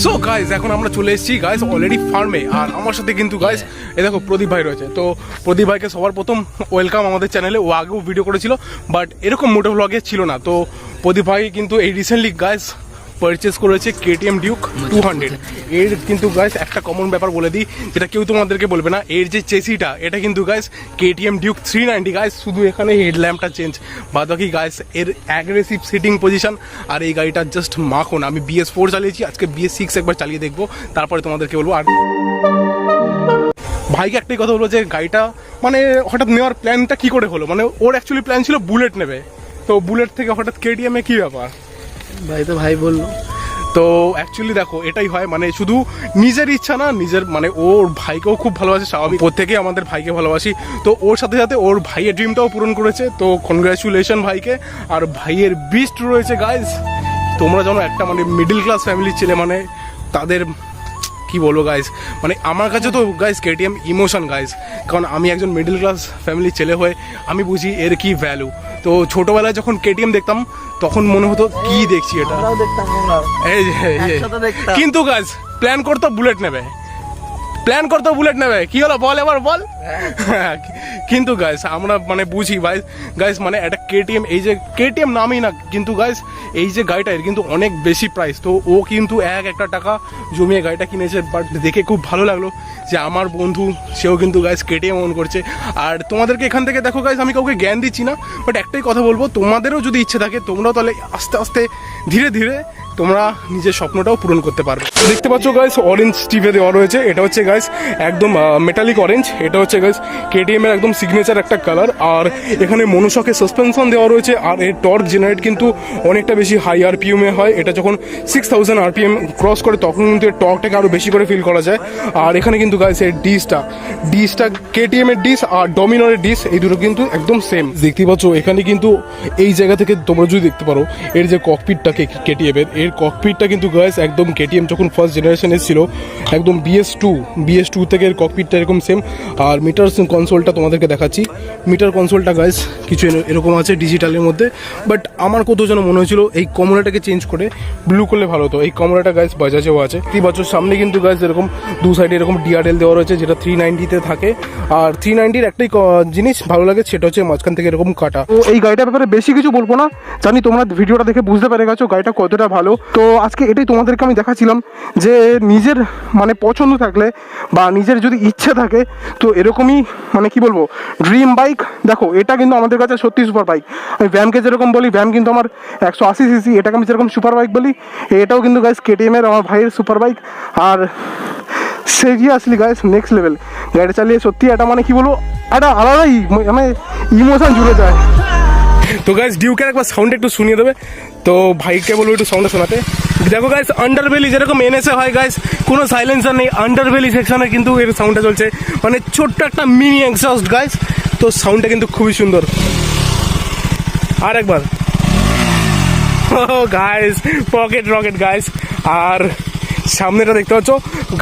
So guys এখন আমরা চলে এসেছি গাইজ অলরেডি ফার্মে, আর আমার সাথে কিন্তু গাইজ এই দেখো প্রদীপ ভাই রয়েছে। তো প্রদীপ ভাইকে সবার প্রথম ওয়েলকাম আমাদের চ্যানেলে। ও আগেও ভিডিও করেছিল বাট এরকম মোটো ব্লগে ছিল না। তো প্রদীপ ভাই কিন্তু এই রিসেন্টলি গাইজ পারচেস করেছে KTM ডিউক 200। এর কিন্তু গাইজ একটা কমন ব্যাপার বলে দিই, যেটা কেউ তোমাদেরকে বলবে না। এর যে চেসিটা এটা কিন্তু গাইজ KTM ডিউক 390 গাইজ, শুধু এখানে হেডল্যাম্পটা চেঞ্জ, বাদ বাকি গাইজ এর অ্যাগ্রেসিভ সিটিং পজিশন। আর এই গাড়িটা জাস্ট মাখন। আমি BS4 চালিয়েছি, আজকে BS6 একবার চালিয়ে দেখবো, তারপরে তোমাদেরকে বলবো। আর ভাইকে একটাই কথা বলবো যে গাড়িটা মানে হঠাৎ নেওয়ার প্ল্যানটা কি করে হলো, মানে ওর অ্যাকচুয়ালি প্ল্যান ছিল বুলেট নেবে, তো বুলেট থেকে হঠাৎ KTM এ কি ব্যাপার? ভাই তো ভাই বললো। তো অ্যাকচুয়ালি দেখো এটাই হয়, মানে শুধু নিজের ইচ্ছা না, নিজের মানে ওর ভাইকেও খুব ভালোবাসে, স্বাভাবিক প্রত্যেকেই আমাদের ভাইকে ভালোবাসি। তো ওর সাথে সাথে ওর ভাইয়ের ড্রিমটাও পূরণ করেছে। তো কনগ্রাচুলেশন ভাইকে। আর ভাইয়ের বিস্ট রয়েছে গাইজ। তোমরা জানো একটা মানে মিডল ক্লাস ফ্যামিলির ছেলে, মানে তাদের কি বলবো গাইজ, মানে আমার কাছে তো গাইজ KTM ইমোশন গাইজ, কারণ আমি একজন মিডল ক্লাস ফ্যামিলির ছেলে হয়ে আমি বুঝি এর কি ভ্যালু। তো ছোটবেলায় যখন KTM দেখতাম তখন মনে হতো কি দেখছি এটা, এই কিন্তু গাইজ প্ল্যান করতো বুলেট নেবে, প্ল্যান করতো বুলেট নেবে, কি হলো বল এবার বল। কিন্তু গাইজ আমরা মানে বুঝি গাইজ মানে একটা KTM, এই যে KTM নামই না, কিন্তু গাইজ এই যে গাড়িটা এর কিন্তু অনেক বেশি প্রাইস। তো ও কিন্তু একটা টাকা জমিয়ে গাড়িটা কিনেছে। বাট দেখে খুব ভালো লাগলো যে আমার বন্ধু সেও কিন্তু গাইজ KTM ওন করছে। আর তোমাদেরকে এখান থেকে দেখো গাইজ, আমি কাউকে জ্ঞান দিচ্ছি না, বাট একটাই কথা বলবো, তোমাদেরও যদি ইচ্ছে থাকে তোমরাও তাহলে আস্তে আস্তে ধীরে ধীরে তোমরা নিজের স্বপ্নটাও পূরণ করতে পারবে। দেখতে পাচ্ছ গাইজ অরেঞ্জ স্টিভে দেওয়া রয়েছে, এটা হচ্ছে গাইজ একদম মেটালিক অরেঞ্জ। এটা হচ্ছে গাইজ KTM এর একদম সিগনেচার একটা কালার। আর এখানে মনোশকের সাসপেনশন দেওয়া রয়েছে। আর এর টর্ক জেনারেট কিন্তু অনেকটা বেশি হাই RPM এ হয়। এটা যখন 6000 RPM ক্রস করে তখন কিন্তু এর টর্কটাকে আরও বেশি করে ফিল করা যায়। আর এখানে কিন্তু গাইজ এর ডিসটা KTM এর ডিস আর ডমিনারের ডিস এই দুটো কিন্তু একদম সেম। দেখতে পাচ্ছ এখানে কিন্তু এই জায়গা থেকে তোমরা যদি দেখতে পারো এর যে ককপিটটা KTM এর ককপিটটা কিন্তু গাইজ একদম KTM যখন ফার্স্ট জেনারেশন এসেছিল একদম BS2 থেকে এর ককপিটটা এরকম সেম। আর মিটার কনসোলটা তোমাদেরকে দেখাচ্ছি। মিটার কনসোলটা গাইজ কিছু এরকম আছে ডিজিটালের মধ্যে, বাট আমার কোথাও যেন মনে হয়েছিল এই কমলাটাকে চেঞ্জ করে ব্লু করলে ভালো হতো। এই কমলাটা গাইজ বাজাজেও আছে। 3 বছর সামনে কিন্তু গাইজ এরকম দু সাইডে এরকম DRL দেওয়া রয়েছে, যেটা 390-তে থাকে। আর 390-র একটাই জিনিস ভালো লাগে, সেটা হচ্ছে মাঝখান থেকে এরকম কাটা। তো এই গাড়িটার ব্যাপারে বেশি কিছু বলবো না, জানি তোমরা ভিডিওটা দেখে বুঝতে পেরে গেছো গাড়িটা কতটা ভালো। তো আজকে এটাই তোমাদেরকে আমি দেখাচ্ছিলাম যে নিজের মানে পছন্দ থাকলে বা নিজের যদি ইচ্ছে থাকে তো এরকমই মানে কি বলবো ড্রিম বাইক। দেখো এটা কিন্তু আমাদের কাছে সত্যি সুপার বাইক। আমি ভ্যামকে যেরকম বলি ভ্যাম কিন্তু আমার 180 cc, এটাকে আমি যেরকম সুপার বাইক বলি এটাও কিন্তু গাইজ KTM এর আমার ভাইয়ের সুপার বাইক। আর সিরিয়াসলি গাইজ নেক্সট লেভেল গাড়ি চালিয়ে সত্যি এটা মানে কি বলবো একটা আলাদাই মানে ইমোশন জুড়ে যায়। তো গাইজ ডিউকের একবার সাউন্ড একটু শুনিয়ে দেবে, তো ভাইকে বলবো একটু সাউন্ডটা শোনাতে। দেখো গাইজ আন্ডারবেলি যেরকম NS-এ হয় গাইজ, কোনো সাইলেন্সার নেই, আন্ডারবেলি সেকশনে কিন্তু এর সাউন্ডটা চলছে, মানে ছোট্ট একটা মিনি এক্সস্ট গাইজ। তো সাউন্ডটা কিন্তু খুবই সুন্দর। আর একবার গাইজ পকেট রকেট গাইজ। আর সামনেটা দেখতে পাচ্ছ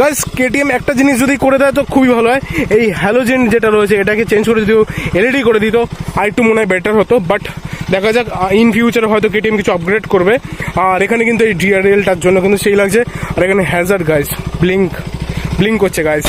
গাইজ KTM একটা জিনিস যদি করে দেয় তো খুবই ভালো হয়। এই হ্যালোজেন যেটা রয়েছে এটাকে চেঞ্জ করে দিত, LED করে দিত, আর একটু মনে হয় বেটার হতো। বাট দেখা যাক ইন ফিউচারে হয়তো KTM কিছু আপগ্রেড করবে। আর এখানে কিন্তু এই DRL-টার জন্য কিন্তু সেই লাগছে। আর এখানে হ্যাজার্ড গাইজ ব্লিঙ্ক করছে গাইজ।